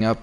up,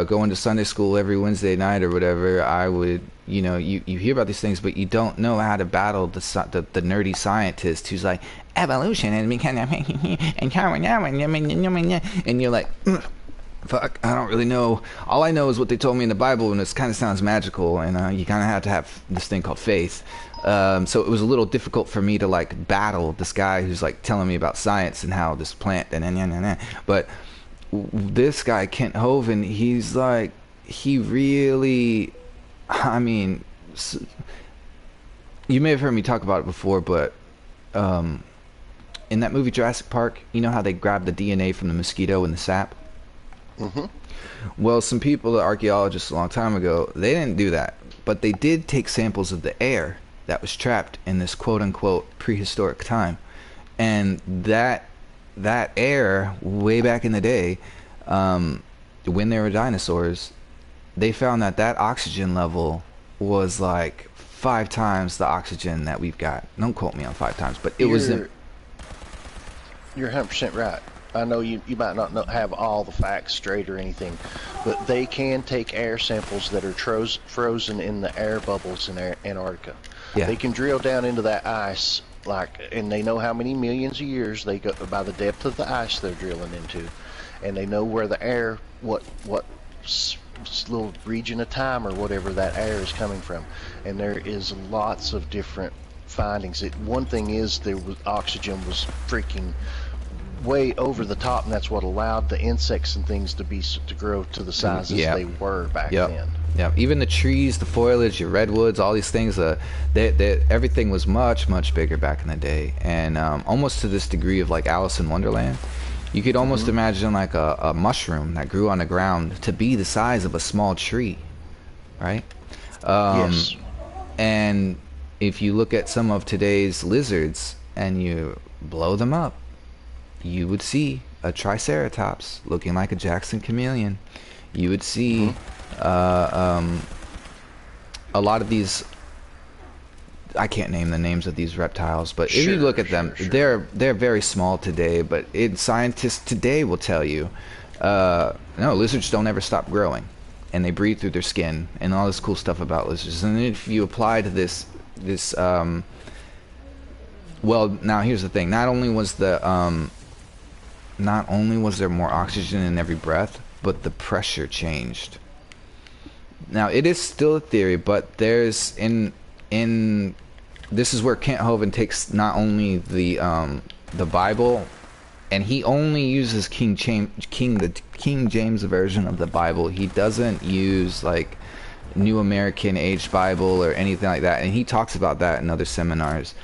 going to Sunday school every Wednesday night or whatever, I would, you hear about these things, but you don't know how to battle the nerdy scientist who's like evolution and we kind of and you're like, fuck, I don't really know. All I know is what they told me in the Bible, and it kind of sounds magical, and you kind of have to have this thing called faith. So it was a little difficult for me to like battle this guy who's like telling me about science and how this plant and. But this guy Kent Hovind, he's like, he really, I mean, you may have heard me talk about it before, but in that movie Jurassic Park, you know how they grabbed the DNA from the mosquito and the sap? Mm-hmm. Well, some people, the archaeologists a long time ago, they didn't do that, but they did take samples of the air that was trapped in this quote-unquote prehistoric time, and that air way back in the day, when there were dinosaurs, they found that oxygen level was like 5 times the oxygen that we've got. Don't quote me on 5 times, but it was. You're 100% right. I know you might not have all the facts straight or anything, but they can take air samples that are frozen in the air bubbles in Antarctica. Yeah. They can drill down into that ice, and they know how many millions of years they go by the depth of the ice they're drilling into, and they know where the air, what little region of time or whatever that air is coming from, and there is lots of different findings. One thing is oxygen was freaking way over the top, and that's what allowed the insects and things to grow to the sizes they were back then. Yeah, even the trees, the foliage, your redwoods, all these things, everything was much, much bigger back in the day, and almost to this degree of like Alice in Wonderland. You could almost imagine like a mushroom that grew on the ground to be the size of a small tree, right? Yes. And if you look at some of today's lizards and you blow them up, you would see a triceratops looking like a Jackson chameleon. You would see a lot of these, I can't name the names of these reptiles, but if you look at them, they're very small today, but scientists today will tell you, no, lizards don't ever stop growing, and they breathe through their skin, and all this cool stuff about lizards. And if you apply to this, well, now here's the thing. Not only was there more oxygen in every breath, but the pressure changed. Now it is still a theory, but there's this is where Kent Hovind takes not only the Bible, and he only uses the King James version of the Bible. He doesn't use like New American Aged Bible or anything like that, and he talks about that in other seminars.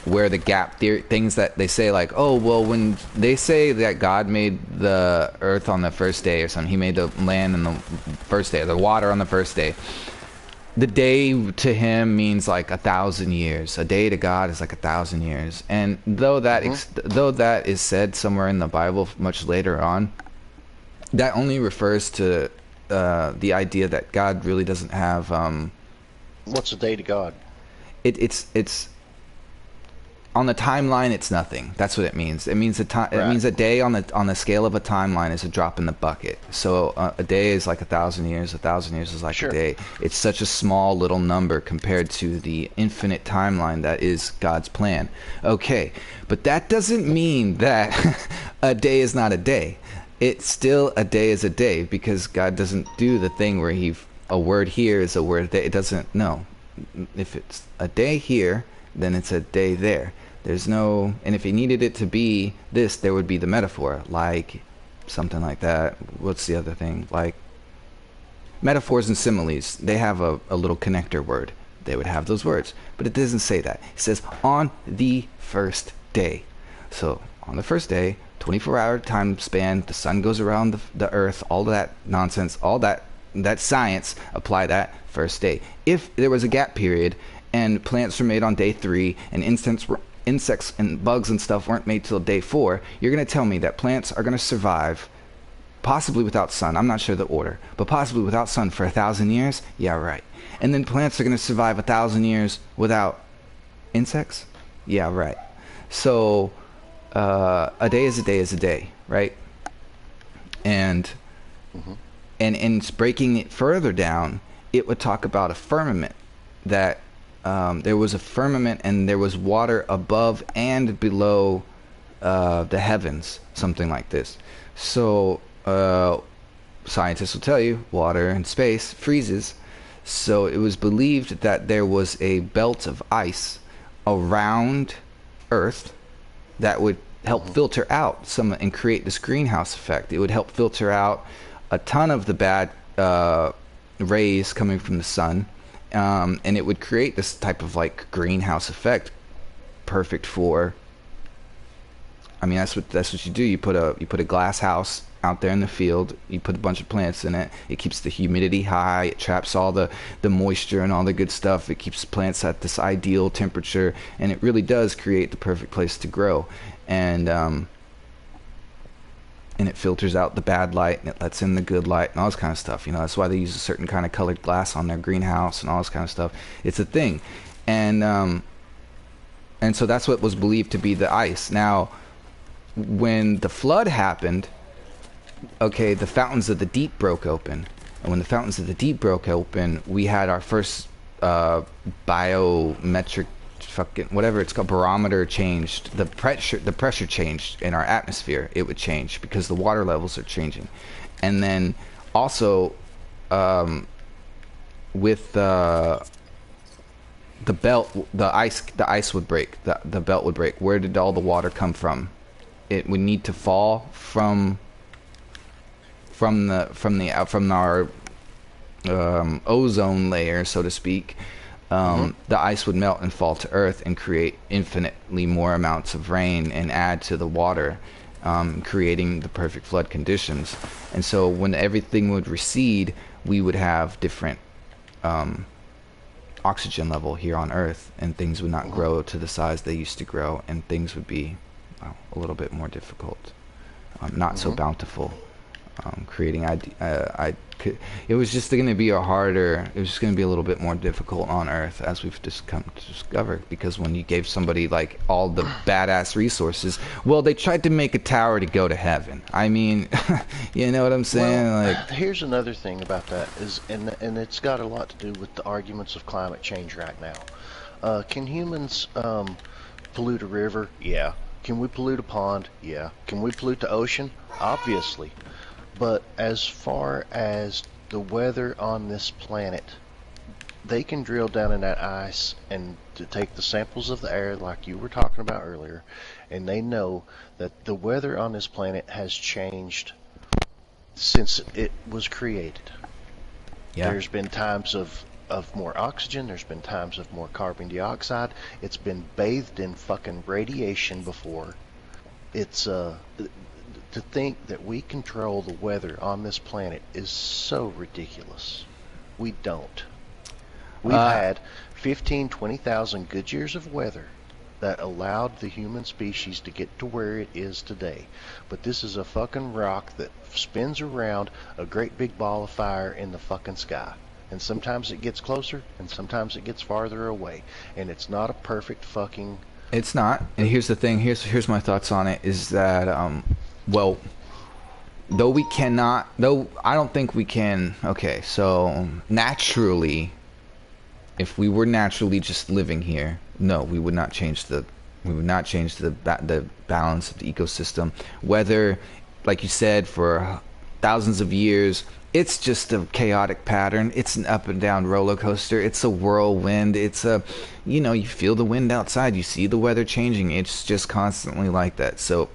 Where the gap theory, things that they say like, oh, well, when they say that God made the earth on the first day or something, he made the land on the first day, or the water on the first day. The day to him means like 1,000 years. A day to God is like 1,000 years. And though that is said somewhere in the Bible much later on, that only refers to the idea that God really doesn't have. What's a day to God? It's on the timeline, it's nothing. That's what it means. It means Right. It means a day on the scale of a timeline is a drop in the bucket. So a day is like 1,000 years. 1,000 years is like a day. It's such a small little number compared to the infinite timeline that is God's plan. Okay, but that doesn't mean that a day is not a day. It's still a day is a day, because God doesn't do the thing where a word here is a word there. It doesn't. No, if it's a day here, then it's a day there. There's no, and if he needed it to be this, there would be the metaphor, like something like that. What's the other thing? Like metaphors and similes, they have a little connector word. They would have those words, but it doesn't say that. It says on the first day. So on the first day, 24-hour time span, the sun goes around the earth, all that nonsense, all that science, apply that first day. If there was a gap period and plants were made on day 3 and insects and bugs and stuff weren't made till day 4, you're going to tell me that plants are going to survive possibly without sun. I'm not sure the order, but possibly without sun for 1,000 years? Yeah, right. And then plants are going to survive 1,000 years without insects? Yeah, right. So a day is a day is a day, right? And Hmm. And breaking it further down, it would talk about a firmament, that there was a firmament and there was water above and below the heavens, something like this. So scientists will tell you water in space freezes. So it was believed that there was a belt of ice around Earth that would help Hmm. filter out some and create this greenhouse effect. It would help filter out a ton of the bad rays coming from the sun, and it would create this type of like greenhouse effect, perfect for. I mean, that's what you do. You put a glass house out there in the field. You put a bunch of plants in it. It keeps the humidity high. It traps all the moisture and all the good stuff. It keeps plants at this ideal temperature, and it really does create the perfect place to grow. And it filters out the bad light and it lets in the good light and all this kind of stuff. That's why they use a certain kind of colored glass on their greenhouse and all this kind of stuff. It's a thing, and so that's what was believed to be the ice. Now, when the flood happened, okay, the fountains of the deep broke open. And when the fountains of the deep broke open, we had our first biometric fucking whatever it's called barometer changed. The pressure changed in our atmosphere. It would change because the water levels are changing. And then also with the belt, the ice would break. The belt would break. Where did all the water come from? It would need to fall from our ozone layer, so to speak. The ice would melt and fall to Earth and create infinitely more amounts of rain and add to the water, creating the perfect flood conditions. And so when everything would recede, we would have different oxygen level here on Earth, and things would not grow to the size they used to grow, and things would be a little bit more difficult, not so bountiful. Creating it was just going to be it was just going to be a little bit more difficult on Earth, as we've just come to discover, because when you gave somebody like all the badass resources, well, they tried to make a tower to go to heaven. I mean, you know what I'm saying? Well, Like, here's another thing about that is, and it's got a lot to do with the arguments of climate change right now. Can humans pollute a river? Yeah. Can we pollute a pond? Yeah. Can we pollute the ocean? Obviously. But as far as the weather on this planet, they can drill down in that ice and to take the samples of the air like you were talking about earlier, and they know that the weather on this planet has changed since it was created. yeah. There's been times of more oxygen, there's been times of more carbon dioxide. It's been bathed in fucking radiation before. It's to think that we control the weather on this planet is so ridiculous. We don't. We've had 15, 20,000 good years of weather that allowed the human species to get to where it is today. But this is a fucking rock that spins around a great big ball of fire in the fucking sky. And sometimes it gets closer and sometimes it gets farther away. And it's not a perfect fucking... It's not. And here's the thing. Here's my thoughts on it. Is that well, though I don't think we can. Okay, so naturally, if we were naturally just living here, no, we would not change the balance of the ecosystem. Whether, like you said, for thousands of years, it's just a chaotic pattern. It's an up and down roller coaster. It's a whirlwind. It's you feel the wind outside. You see the weather changing. It's just constantly like that. So,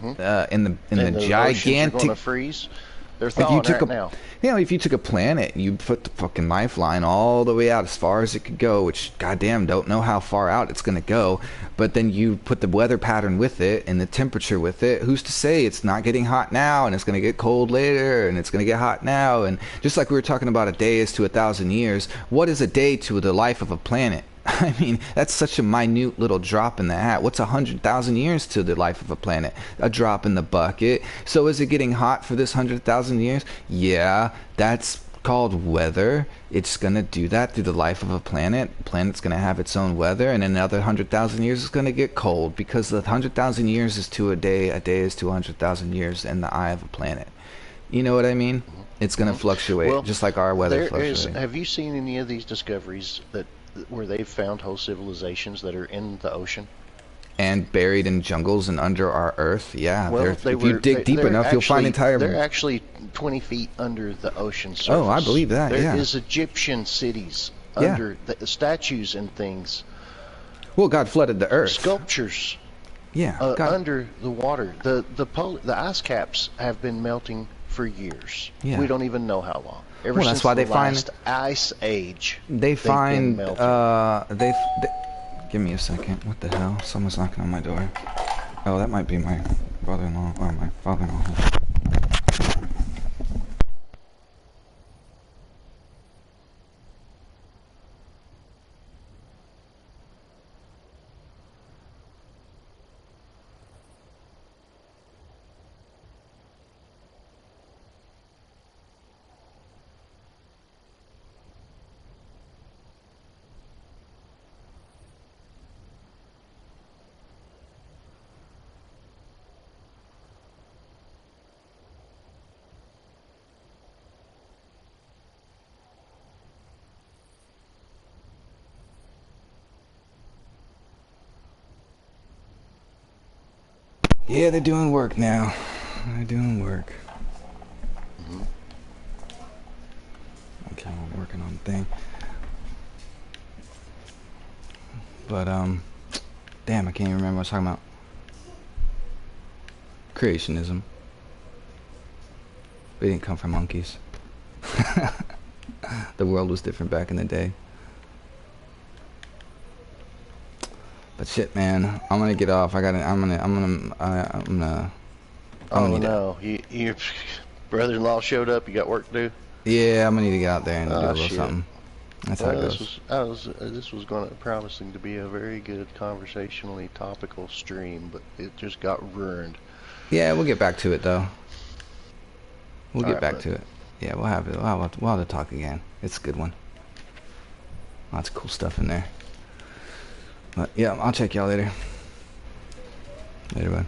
in the and the oceans are going to freeze. They're thawing right now. If you took a planet, you put the fucking lifeline all the way out as far as it could go, which goddamn don't know how far out it's going to go, but then you put the weather pattern with it and the temperature with it. Who's to say it's not getting hot now and it's going to get cold later and it's going to get hot now? And just like we were talking about a day is to 1,000 years, what is a day to the life of a planet? I mean, that's such a minute little drop in the hat. What's 100,000 years to the life of a planet? A drop in the bucket. So is it getting hot for this 100,000 years? Yeah, that's called weather. It's going to do that through the life of a planet. The planet's going to have its own weather, and in another 100,000 years it's going to get cold, because the 100,000 years is to a day is to 100,000 years in the eye of a planet. You know what I mean? It's going to fluctuate, Well, just like our weather there fluctuates. have you seen any of these discoveries that where they've found whole civilizations that are in the ocean? And buried in jungles and under our earth, yeah. Well, If you dig deep enough, you'll find they're entire... actually 20 feet under the ocean surface. Oh, I believe that, There yeah. is Egyptian cities Yeah. under the statues and things. Well, God flooded the earth. Sculptures Yeah, God. under the water. The ice caps have been melting for years. Yeah. We don't even know how long. Ever Well, since that's why the they find... last ice age. They find... been melting. Give me a second. What the hell? Someone's knocking on my door. Oh, that might be my brother-in-law or my father-in-law. Yeah, they're doing work now. They're doing work. Okay, I'm working on the thing. But, damn, I can't even remember what I was talking about. Creationism. We didn't come from monkeys. The world was different back in the day. But shit, man, I'm gonna get off. I'm gonna. Oh no, your brother-in-law showed up. You got work to do. Yeah, I'm gonna need to get out there and do a little Shit. something. That's how it goes. This was promising to be a very good conversationally topical stream, but it just got ruined. Yeah, we'll get back to it though. We'll get back bud. to it. Yeah, we'll have it. We'll have to talk again. It's a good one. Lots of cool stuff in there. But yeah, I'll check y'all later. Later, bud.